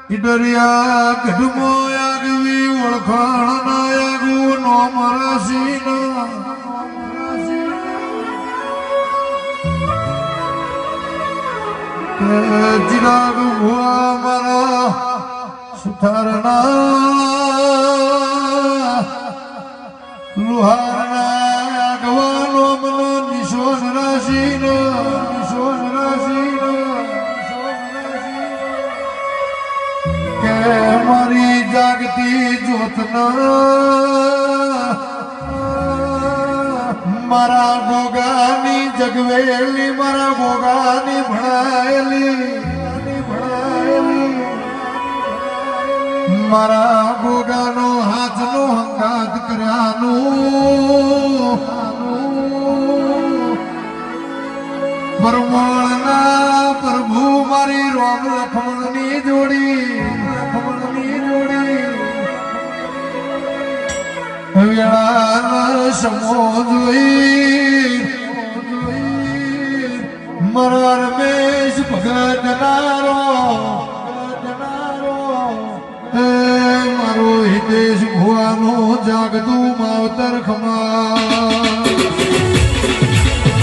ઈડરિયા ગઢમો આગવી ઓળખાણ ના આગવું નો મરાસી ચિરાગ ભુવા મારા સુથારના લુહારના આગવાનો મનો નિશોન રાશિનો કે મારી જાગતી જ્યોતના મારા ગોગાની જગવેલી મારા ગોગાની ભણાયેલી મારા ગોગાનો હાથનો હંગાત કર્યાનું પરમોળના પ્રભુ મારી રોમ લખમણની જોડી વેળાના સમો જોઈ મારા રમેશ ભગત નારો મારો હિતેશ ભુવાનો જાગતું માવતર ખમા